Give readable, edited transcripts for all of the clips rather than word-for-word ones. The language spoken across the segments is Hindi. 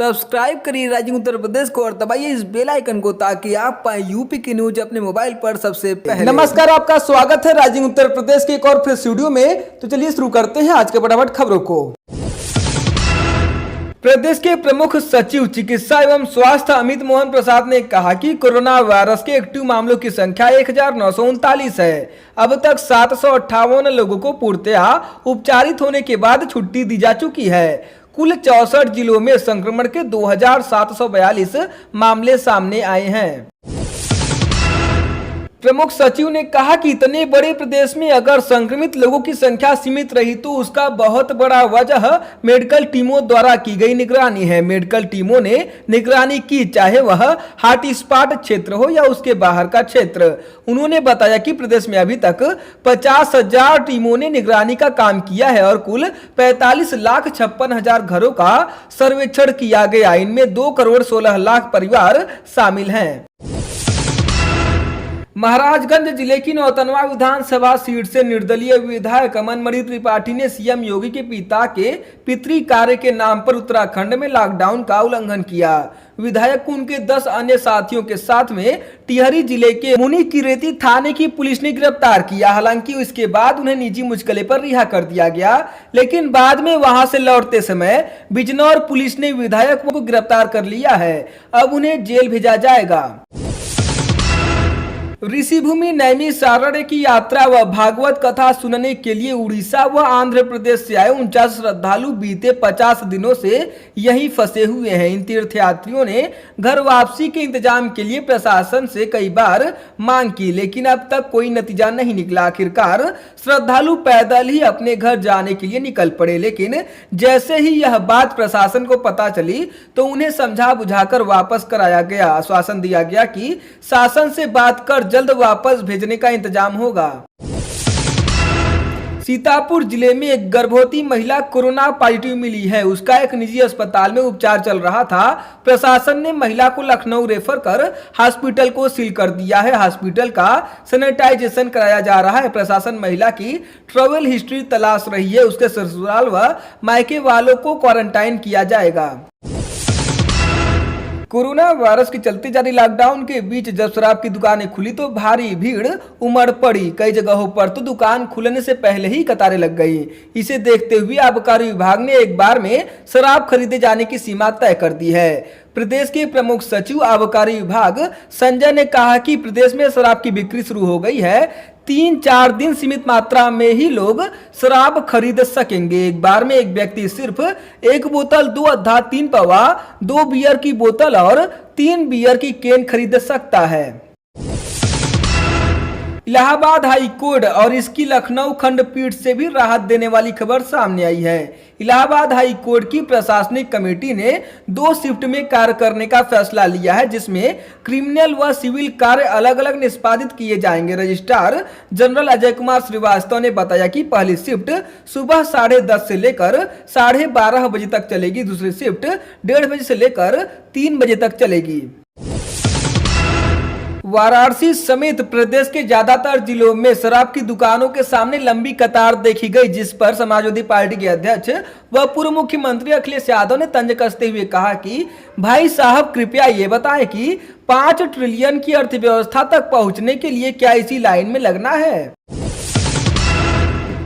सब्सक्राइब करिए राजनीति उत्तर प्रदेश को और दबाइए इस बेल आइकन को ताकि आप पाए यूपी की न्यूज अपने मोबाइल पर सबसे पहले। नमस्कार, आपका स्वागत है राजनीति उत्तर प्रदेश के एक और फिर स्टूडियो में। तो चलिए शुरू करते हैं आज के फटाफट खबरों को। प्रदेश के प्रमुख सचिव चिकित्सा एवं स्वास्थ्य अमित मोहन प्रसाद ने कहा कि कोरोना वायरस के एक्टिव मामलों की संख्या 1939 है। अब तक 758 लोगों को पूर्णतया उपचारित होने के बाद छुट्टी दी जा चुकी है। कुल 64 जिलों में संक्रमण के 2742 मामले सामने आए हैं। प्रमुख सचिव ने कहा कि इतने बड़े प्रदेश में अगर संक्रमित लोगों की संख्या सीमित रही तो उसका बहुत बड़ा वजह मेडिकल टीमों द्वारा की गई निगरानी है। मेडिकल टीमों ने निगरानी की, चाहे वह हॉटस्पॉट क्षेत्र हो या उसके बाहर का क्षेत्र। उन्होंने बताया कि प्रदेश में अभी तक 50,000 टीमों ने निगरानी का काम किया है और कुल 45,56,000 घरों का सर्वेक्षण किया गया। इनमें 2,16,00,000 परिवार शामिल हैं। महाराजगंज जिले की नौतनवा विधानसभा सीट से निर्दलीय विधायक अमनमणि त्रिपाठी ने सीएम योगी के पिता के पितृ कार्य के नाम पर उत्तराखंड में लॉकडाउन का उल्लंघन किया। विधायक को उनके 10 अन्य साथियों के साथ में टिहरी जिले के मुनीकीरेती थाने की पुलिस ने गिरफ्तार किया। हालांकि इसके बाद उन्हें निजी मुचकले पर रिहा कर दिया गया, लेकिन बाद में वहां से लौटते समय बिजनौर पुलिस ने विधायक को गिरफ्तार कर लिया है। अब उन्हें जेल भेजा जाएगा। ऋषिभूमि नैमिषारण्य की यात्रा व भागवत कथा सुनने के लिए उड़ीसा व आंध्र प्रदेश से आए 49 श्रद्धालु बीते 50 दिनों से यहीं फंसे हुए हैं। इन तीर्थयात्रियों ने घर वापसी के इंतजाम के लिए प्रशासन से कई बार मांग की, लेकिन अब तक कोई नतीजा नहीं निकला। आखिरकार श्रद्धालु पैदल ही अपने घर जाने के लिए निकल पड़े, लेकिन जैसे ही यह बात प्रशासन को पता चली तो उन्हें समझा बुझाकर वापस कराया गया। आश्वासन दिया गया कि शासन से बात कर जल्द वापस भेजने का इंतजाम होगा। सीतापुर जिले में एक गर्भवती महिला कोरोना पॉजिटिव मिली है। उसका एक निजी अस्पताल में उपचार चल रहा था। प्रशासन ने महिला को लखनऊ रेफर कर हॉस्पिटल को सील कर दिया है। हॉस्पिटल का सैनिटाइजेशन कराया जा रहा है। प्रशासन महिला की ट्रैवल हिस्ट्री तलाश रही है। उसके ससुराल व मायके वालों को क्वारंटाइन किया जाएगा। कोरोना वायरस के चलते जारी लॉकडाउन के बीच जब शराब की दुकानें खुली तो भारी भीड़ उमड़ पड़ी। कई जगहों पर तो दुकान खुलने से पहले ही कतारें लग गई। इसे देखते हुए आबकारी विभाग ने एक बार में शराब खरीदे जाने की सीमा तय कर दी है। प्रदेश के प्रमुख सचिव आबकारी विभाग संजय ने कहा कि प्रदेश में शराब की बिक्री शुरू हो गई है। 3-4 दिन सीमित मात्रा में ही लोग शराब खरीद सकेंगे। एक बार में एक व्यक्ति सिर्फ 1 बोतल, 2 अद्धा, 3 पवा, 2 बियर की बोतल और 3 बियर की केन खरीद सकता है। इलाहाबाद हाई कोर्ट और इसकी लखनऊ खंडपीठ से भी राहत देने वाली खबर सामने आई है। इलाहाबाद हाई कोर्ट की प्रशासनिक कमेटी ने 2 शिफ्ट में कार्य करने का फैसला लिया है, जिसमें क्रिमिनल व सिविल कार्य अलग अलग निष्पादित किए जाएंगे। रजिस्ट्रार जनरल अजय कुमार श्रीवास्तव ने बताया कि पहली शिफ्ट सुबह 10:30 से लेकर 12:30 बजे तक चलेगी। दूसरी शिफ्ट 1:30 बजे से लेकर 3 बजे तक चलेगी। वाराणसी समेत प्रदेश के ज्यादातर जिलों में शराब की दुकानों के सामने लंबी कतार देखी गई, जिस पर समाजवादी पार्टी के अध्यक्ष व पूर्व मुख्यमंत्री अखिलेश यादव ने तंज कसते हुए कहा कि भाई साहब कृपया ये बताएं कि 5 ट्रिलियन की अर्थव्यवस्था तक पहुंचने के लिए क्या इसी लाइन में लगना है।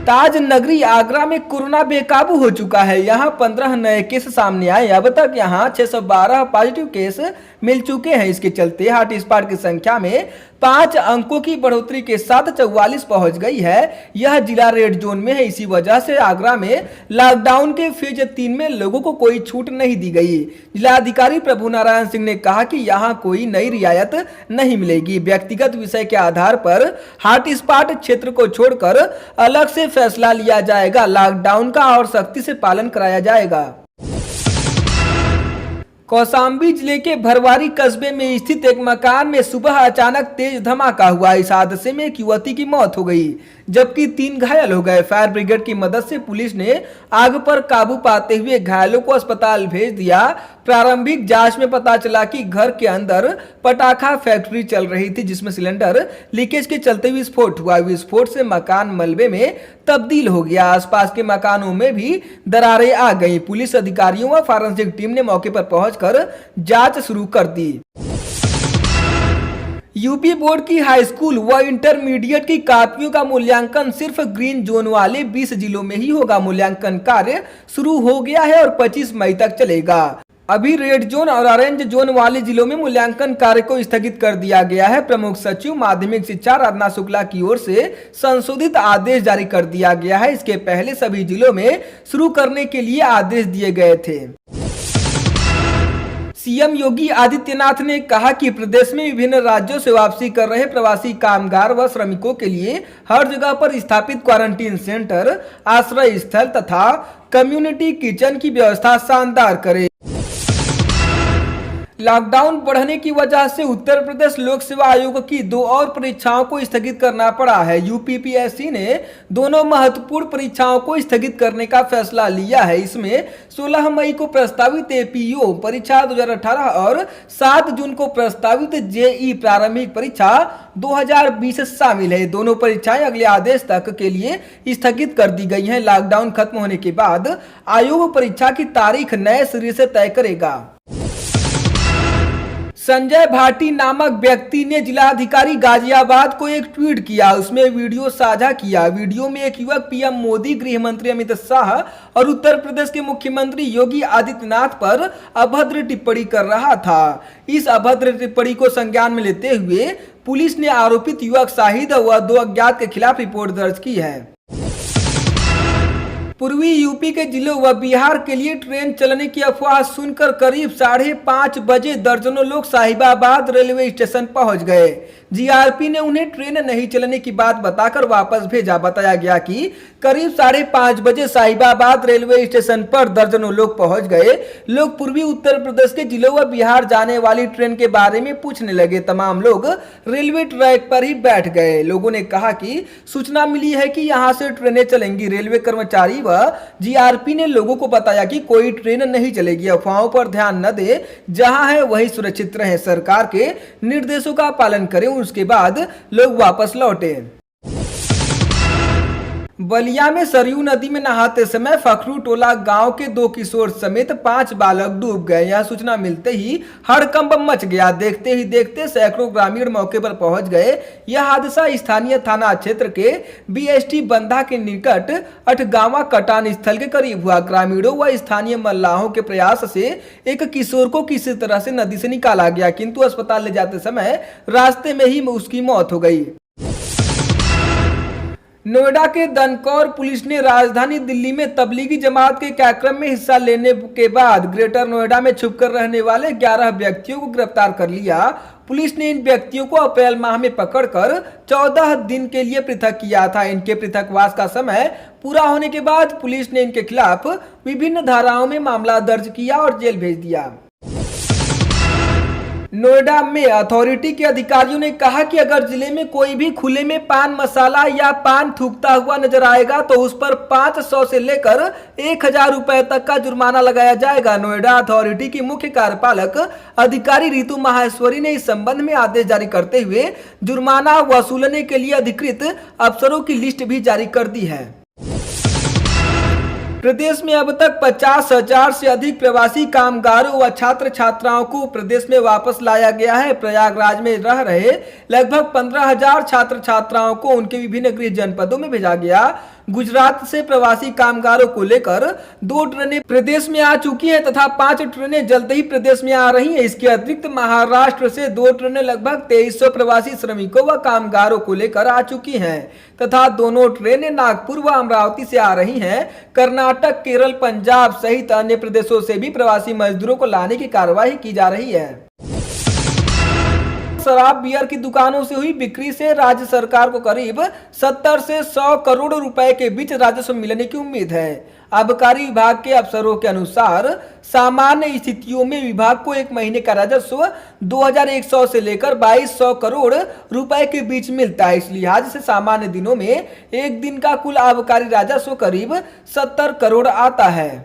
ताज नगरी आगरा में कोरोना बेकाबू हो चुका है। यहां 15 नए केस सामने आए। अब तक यहां 612 पॉजिटिव केस मिल चुके हैं। इसके चलते हॉटस्पॉट की संख्या में 5 अंकों की बढ़ोतरी के साथ 44 पहुंच गई है। यह जिला रेड जोन में है। इसी वजह से आगरा में लॉकडाउन के फेज 3 में लोगों को कोई छूट नहीं दी गई। जिलाधिकारी प्रभु नारायण सिंह ने कहा कि यहां कोई नई रियायत नहीं मिलेगी। व्यक्तिगत विषय के आधार पर हॉटस्पॉट क्षेत्र को छोड़कर अलग से फैसला लिया जाएगा। लॉकडाउन का और सख्ती से पालन कराया जाएगा। कौशाम्बी जिले के भरवारी कस्बे में स्थित एक मकान में सुबह अचानक तेज धमाका हुआ। इस हादसे में एक युवती की मौत हो गई, जबकि 3 घायल हो गए। फायर ब्रिगेड की मदद से पुलिस ने आग पर काबू पाते हुए घायलों को अस्पताल भेज दिया। प्रारंभिक जांच में पता चला कि घर के अंदर पटाखा फैक्ट्री चल रही थी, जिसमें सिलेंडर लीकेज के चलते विस्फोट हुआ। विस्फोट से मकान मलबे में तब्दील हो गया। आसपास के मकानों में भी दरारें आ गई। पुलिस अधिकारियों व फॉरेंसिक टीम ने मौके पर पहुंचकर जांच शुरू कर दी। यूपी बोर्ड की हाई स्कूल व इंटरमीडिएट की कॉपियों का मूल्यांकन सिर्फ ग्रीन जोन वाले 20 जिलों में ही होगा। मूल्यांकन कार्य शुरू हो गया है और 25 मई तक चलेगा। अभी रेड जोन और ऑरेंज जोन वाले जिलों में मूल्यांकन कार्य को स्थगित कर दिया गया है। प्रमुख सचिव माध्यमिक शिक्षा राधना शुक्ला की ओर से संशोधित आदेश जारी कर दिया गया है। इसके पहले सभी जिलों में शुरू करने के लिए आदेश दिए गए थे। सीएम योगी आदित्यनाथ ने कहा कि प्रदेश में विभिन्न राज्यों से वापसी कर रहे प्रवासी कामगार व श्रमिकों के लिए हर जगह पर स्थापित क्वारंटीन सेंटर, आश्रय स्थल तथा कम्युनिटी किचन की व्यवस्था शानदार करें। लॉकडाउन बढ़ने की वजह से उत्तर प्रदेश लोक सेवा आयोग की 2 और परीक्षाओं को स्थगित करना पड़ा है। यूपीपीएससी ने दोनों महत्वपूर्ण परीक्षाओं को स्थगित करने का फैसला लिया है। इसमें 16 मई को प्रस्तावित एपीओ परीक्षा 2018 और 7 जून को प्रस्तावित जेई प्रारंभिक परीक्षा 2020 शामिल है। दोनों परीक्षाएं अगले आदेश तक के लिए स्थगित कर दी गई हैं। लॉकडाउन खत्म होने के बाद आयोग परीक्षा की तारीख नए सिरे से तय करेगा। संजय भाटी नामक व्यक्ति ने जिलाधिकारी गाजियाबाद को एक ट्वीट किया। उसमें वीडियो साझा किया। वीडियो में एक युवक पीएम मोदी, गृह मंत्री अमित शाह और उत्तर प्रदेश के मुख्यमंत्री योगी आदित्यनाथ पर अभद्र टिप्पणी कर रहा था। इस अभद्र टिप्पणी को संज्ञान में लेते हुए पुलिस ने आरोपित युवक शाहिद व 2 अज्ञात के खिलाफ रिपोर्ट दर्ज की है। पूर्वी यूपी के जिलों व बिहार के लिए ट्रेन चलने की अफवाह सुनकर करीब 5:30 बजे दर्जनों लोग साहिबाबाद रेलवे स्टेशन पहुंच गए। जीआरपी ने उन्हें ट्रेन नहीं चलने की बात बताकर वापस भेजा। बताया गया कि करीब 5:30 बजे साहिबाबाद रेलवे स्टेशन पर दर्जनों लोग पहुंच गए। लोग पूर्वी उत्तर प्रदेश के जिलों व बिहार जाने वाली ट्रेन के बारे में पूछने लगे। तमाम लोग रेलवे ट्रैक पर ही बैठ गए। लोगों ने कहा कि सूचना मिली है कि यहां से ट्रेनें चलेंगी। रेलवे कर्मचारी व जीआरपी ने लोगों को बताया कि कोई ट्रेन नहीं चलेगी। अफवाहों पर ध्यान न दे, जहां है वही सुरक्षित रहे, सरकार के निर्देशों का पालन करें। उसके बाद लोग वापस लौटे। बलिया में सरयू नदी में नहाते समय फखरू टोला गांव के 2 किशोर समेत 5 बालक डूब गए। यह सूचना मिलते ही हड़कंप मच गया। देखते ही देखते सैकड़ों ग्रामीण मौके पर पहुंच गए। यह हादसा स्थानीय थाना क्षेत्र के बीएसटी बंधा के निकट अठगावा कटान स्थल के करीब हुआ। ग्रामीणों व स्थानीय मल्लाहों के प्रयास से एक किशोर को किसी तरह से नदी से निकाला गया, किंतु अस्पताल ले जाते समय रास्ते में ही उसकी मौत हो गई। नोएडा के दनकौर पुलिस ने राजधानी दिल्ली में तबलीगी जमात के कार्यक्रम में हिस्सा लेने के बाद ग्रेटर नोएडा में छुपकर रहने वाले 11 व्यक्तियों को गिरफ्तार कर लिया। पुलिस ने इन व्यक्तियों को अप्रैल माह में पकड़कर 14 दिन के लिए पृथक किया था। इनके पृथकवास का समय पूरा होने के बाद पुलिस ने इनके खिलाफ विभिन्न धाराओं में मामला दर्ज किया और जेल भेज दिया। नोएडा में अथॉरिटी के अधिकारियों ने कहा कि अगर जिले में कोई भी खुले में पान मसाला या पान थूकता हुआ नजर आएगा तो उस पर 500 से लेकर 1000 रुपए तक का जुर्माना लगाया जाएगा। नोएडा अथॉरिटी की मुख्य कार्यपालक अधिकारी रितु माहेश्वरी ने इस संबंध में आदेश जारी करते हुए जुर्माना वसूलने के लिए अधिकृत अफसरों की लिस्ट भी जारी कर दी है। प्रदेश में अब तक 50,000 से अधिक प्रवासी कामगारों व छात्र छात्राओं को प्रदेश में वापस लाया गया है। प्रयागराज में रह रहे लगभग 15,000 छात्र छात्राओं को उनके विभिन्न गृह जनपदों में भेजा गया। गुजरात से प्रवासी कामगारों को लेकर 2 ट्रेनें प्रदेश में आ चुकी हैं तथा 5 ट्रेनें जल्द ही प्रदेश में आ रही हैं। इसके अतिरिक्त महाराष्ट्र से 2 ट्रेनें लगभग 2300 प्रवासी श्रमिकों व कामगारों को लेकर आ चुकी हैं तथा दोनों ट्रेनें नागपुर व अमरावती से आ रही हैं। कर्नाटक, केरल, पंजाब सहित अन्य प्रदेशों से भी प्रवासी मजदूरों को लाने की कार्रवाई की जा रही है। शराब बियर की दुकानों से हुई बिक्री से राज्य सरकार को करीब 70 से 100 करोड़ रुपए के बीच राजस्व मिलने की उम्मीद है। आबकारी विभाग के अफसरों के अनुसार सामान्य स्थितियों में विभाग को एक महीने का राजस्व 2100 से लेकर 2200 करोड़ रुपए के बीच मिलता है। इस लिहाज से सामान्य दिनों में एक दिन का कुल आबकारी राजस्व करीब 70 करोड़ आता है।